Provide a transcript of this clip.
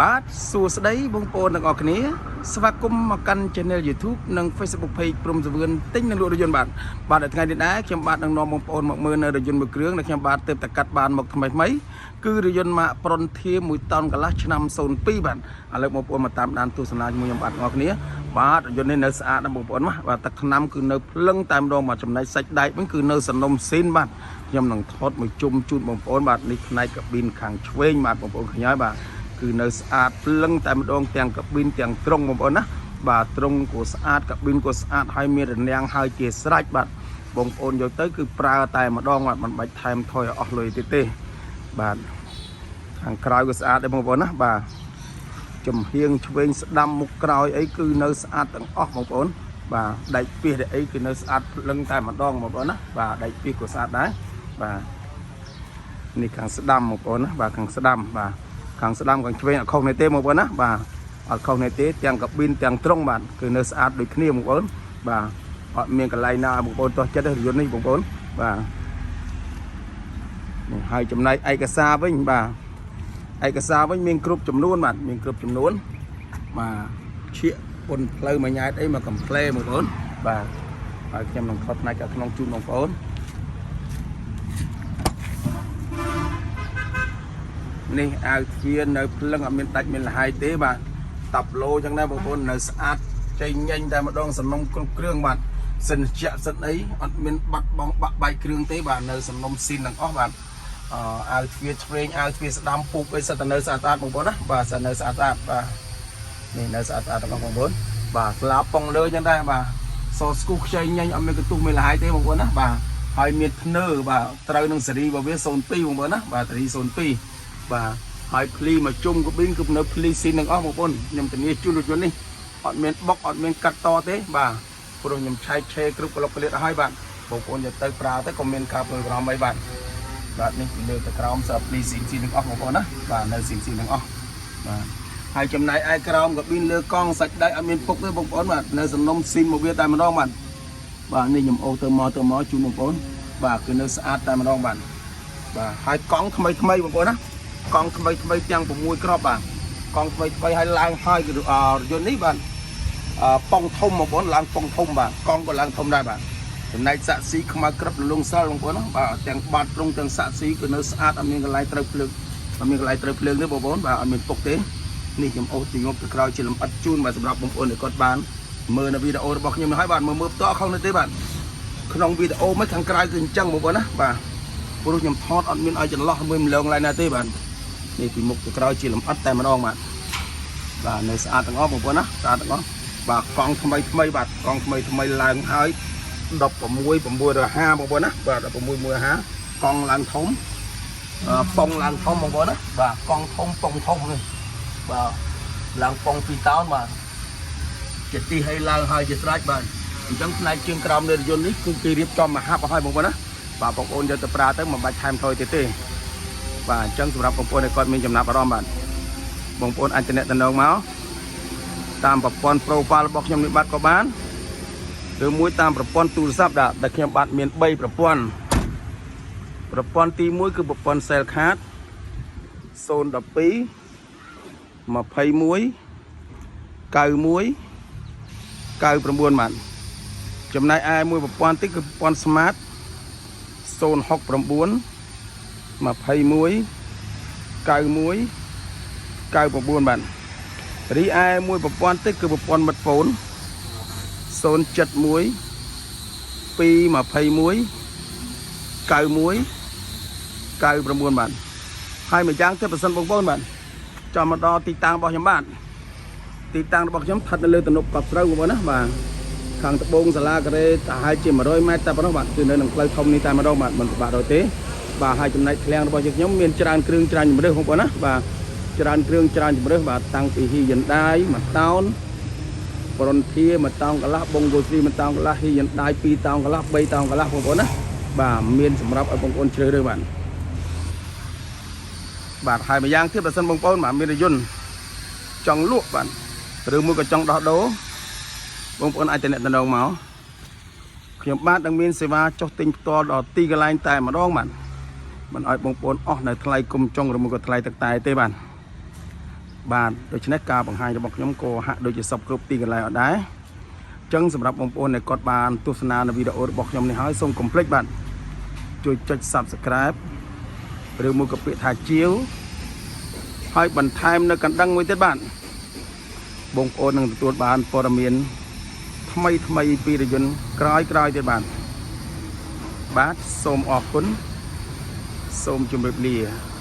បាទសួស្តីបងប្អូនទាំងអស់គ្នាស្វាគមន៍មកកាន់ Channel YouTube និង Facebook Page ព្រំសវឿនទិញនិងលក់រថយន្តបាទនៅថ្ងៃនេះដែរខ្ញុំបាទនឹងនាំបងប្អូនមកមើលនៅរថយន្តមួយគ្រឿងដែលខ្ញុំបាទទើបតែកាត់បានមកថ្មីគឺរថយន្តម៉ាក Frontier 1តោនកន្លះឆ្នាំ02បាទឥឡូវបងប្អូនមកតាមដានទស្សនាជាមួយខ្ញុំបាទទាំងអស់គ្នាបាទរថយន្តនេះនៅស្អាតណាស់បងប្អូនបាទទឹកថ្នាំគឺនៅភ្លឹងតែម្ដងបាទចំណែកសាច់ដែកវិញគឺនៅសនំស៊ីនបាទខ្ញុំនឹងថតមួយជុំជូនបងប្អូនបាទនេះផ្នែកកាប៊ីនខាងឆ្វេងបាទបងប្អូនឃើញហើយបាទគឺនៅស្អាតភ្លឹងតែម្ដងទាំងកាប៊ីនទាំងទ្រុងបងប្អូនណាបាទទ្រុងក៏ស្អាតកាប៊ីនក៏ស្អាតហើយមានរនាំងហើយជាស្រេចបាទបងប្អូនយកទៅគឺប្រើតែម្ដងបាទមិនបាច់ថែមថយអស់លុយទេបាទខាងក្រោយក៏ស្អាតដែរបងប្អូនណាបាទចំហៀងឆ្វេងស្ដាំមុខក្រោយអីគឺនៅស្អាតទាំងអស់បងប្អូនបាទដែកពីសអីគឺនៅស្អាតភ្លឹងតែម្ដងបងប្អូនណាបាទដែកពីសក៏ស្អាតដែរបាទនេះខាងស្ដាំបងប្អូនណាបាទខាងស្ដាំបាទខាងស្ដាំខាងឆ្វេងអត់ខុសនេះទេបងប្អូនណាបាទអត់ខុសនេះទេទាំងកាប៊ីនទាំងទ្រុងបាទគឺនៅស្អាតដូចគ្នាបងប្អូនបាទអត់មានកន្លែងណាបងប្អូនតោះចិត្តទេរថយន្តនេះបងប្អូនបាទហើយចំណែកឯកសារវិញបាទឯកសារវិញមានគ្រប់ចំនួនបាទមានគ្រប់ចំនួនបាទឈៀកពុនផ្លូវមួយញ៉ែតអីមកកំ pl បងប្អូនបាទហើយខ្ញុំនឹងថតផ្នែកក្នុងជូនបងប្អូននេះអាវទ្វារនៅភ្លឹងអត់មានដាច់មានលហាយទេបាទតាប់ឡូចឹងដែរបងប្អូននៅស្អាតចេញញញតែម្ដងសំណុំគ្រប់គ្រឿងបាទសិនជាក់សិនអីអត់មានបាត់បង់បាក់បែកគ្រឿងទេបាទនៅសំណុំស៊ីនទាំងអស់បាទអាវទ្វារឆ្វេងអាវទ្វារស្ដាំពូកអីសិតតែនៅស្អាតស្អាតបងប្អូនណាបាទសិតនៅស្អាតស្អាតបាទនេះនៅស្អាតស្អាតទាំងអស់បងប្អូនបាទស្លាប៉ុងលើចឹងដែរបាទសស្គូខ្ចីញញអត់មានកន្ទុះមានលហាយទេបងប្អូនណាបាទហើយមានធ្នើបាទត្រូវនឹងសេរីរបស់វា02បងប្អូនណាបាទសេរី02បាទហើយភ្លីមកជុំកាប៊ីនគឺនៅភ្លីស៊ីនទាំងអស់បងប្អូនខ្ញុំធានាជូនរថយន្តនេះអត់មានបុកអត់មានកាត់តទេបាទព្រោះខ្ញុំឆែកឆេគ្រប់ក្លុកក្លៀតឲ្យបាទបងប្អូនយកទៅប្រើទៅក៏មានការព្រួយបារម្ភអីបាទនេះលើទៅក្រោមសើភ្លីស៊ីនទាំងអស់បងប្អូនណាបាទនៅស៊ីនទាំងអស់បាទហើយចំណែកឯក្រោមកាប៊ីនលើកង់សាច់ដែកអត់មានពុកទេបងប្អូនបាទនៅសំណុំស៊ីនមកវាតែម្ដងបាទនេះខ្ញុំអូទៅមកជូនបងប្អូនបាទគឺនៅស្អាតតែម្ដងបាទហើយកង់ថ្មីបងប្អូនណាកង់ថ្មីទាំង6គ្រាប់បាទកង់ថ្មីហើយឡើងហើយគឺរថយន្តនេះបាទប៉ុងធំបងប្អូនឡើងប៉ុងធំបាទកង់ក៏ឡើងធំដែរបាទចំណែកសាក់ស៊ីខ្មៅក្រឹបលលងសិលបងប្អូនណាបាទទាំងបាត់ត្រង់ទាំងសាក់ស៊ីគឺនៅស្អាតអត់មានកន្លែងត្រូវភ្លើងអត់មានកន្លែងត្រូវភ្លើងទេបងប្អូនបាទអត់មានពុកទេនេះខ្ញុំអូសទីងប់ទៅក្រោយជាលម្អិតជូនបាទសម្រាប់បងប្អូនដែលគាត់បានមើលនៅវីដេអូរបស់ខ្ញុំហើយបាទមើលផ្ទាល់ខុសនេះទេបាទក្នុងវីដេអូមកខាងក្រៅគឺអញ្ចឹងបងប្អូនណាបាទព្រោះខ្ញុំថតអត់មានឲ្យចន្លោះមួយម្លងឡើយណាទេបាទនេះពីមុខទៅក្រោយជាលម្អិតតែម្ដងបាទនៅស្អាតទាំងអស់បងប្អូនណាស្អាតទាំងអស់បាទកង់ថ្មីបាទកង់ថ្មីឡើងហើយ16950បងប្អូនណាបាទ16150កង់ឡើងធំប៉ុងឡើងធំបងប្អូនណាបាទកង់ធំប៉ុងធំនេះបាទឡើងប៉ុង2តោនបាទជាទីឲ្យឡើងហើយជាស្រេចបាទអញ្ចឹងផ្នែកជើងក្រោមនៃរថយន្តនេះគឺគេរៀបចំមកហាប់ឲ្យបងប្អូនណាបាទបងប្អូនយកទៅប្រើទៅមិនបាច់ថែមថយទេបាទអញ្ចឹងសម្រាប់បងប្អូនដែលគាត់មានចំណាប់អារម្មណ៍បាទបងប្អូនអាចតំណតំណងមកតាមប្រព័ន្ធ profile របស់ខ្ញុំនេះបាទក៏បានឬមួយតាមប្រព័ន្ធទូរស័ព្ទដែលខ្ញុំបាទមាន3ប្រព័ន្ធទី1គឺប្រព័ន្ធ cell card 012 21 91 99បាទចំណែកឯមួយប្រព័ន្ធទៀតគឺប្រព័ន្ធ smart 069 21 91 99បាទរីឯមួយប្រព័ន្ធទៀតគឺប្រព័ន្ធមិត្តហ្វូន071 221 91 99បាទហើយមួយយ៉ាងទៀតបើសិនបងប្អូនបាទចាំមកដល់ទីតាំងរបស់ខ្ញុំបាទទីតាំងរបស់ខ្ញុំស្ថិតនៅលើទំនប់កប់ស្រូវបងប្អូនណាបាទខាងត្បូងសាលាការ៉េប្រហែលជា100ម៉ែត្រតែប៉ុណ្ណោះបាទគឺនៅនឹងផ្លូវធំនេះតែម្ដងបាទមិនពិបាកដល់ទេបាទហើយចំណែកឃ្លាំងរបស់ខ្ញុំមានច្រើនគ្រឿងច្រើនជម្រើសបងប្អូនណាបាទច្រើនគ្រឿងច្រើនជម្រើសបាទតាំងពីហ៊ីយិនដាយ1តោនFrontier 1តោនកន្លះបងហ្គោស្រី1តោនកន្លះហ៊ីយិនដាយ2តោនកន្លះ3តោនកន្លះបងប្អូនណាបាទមានសម្រាប់ឲ្យបងប្អូនជ្រើសរើសបាទហើយម្យ៉ាងទៀតបើសិនបងប្អូនបាទមានរថយន្តចង់លក់បាទឬមួយក៏ចង់ដោះដូរបងប្អូនអាចតំណងមកខ្ញុំបាទនឹងមានសេវាចុះទិញផ្ទាល់ដល់ទីកន្លែងតែម្ដងបាទមិនឲ្យបងប្អូនអស់នៅថ្លៃគុំចុងឬមួយក៏ថ្លៃទឹកតែទេបាទ បាទដូច្នេះការបង្ហាញរបស់ខ្ញុំក៏ហាក់ដូចជាសពគ្រប់ទីកន្លែងអត់ដែរអញ្ចឹងសម្រាប់បងប្អូនដែលគាត់បានទស្សនានៅវីដេអូរបស់ខ្ញុំនេះហើយសូមកុំភ្លេចបាទជួយចុច Subscribe ឬមួយក៏ពាក្យថាជាវហើយបន្ថែមនៅកណ្ដឹងមួយទៀតបាទបងប្អូននឹងទទួលបានព័ត៌មានថ្មីពីរថយន្តក្រោយទៀតបាទសូមអរគុណសូមជម្រាបលា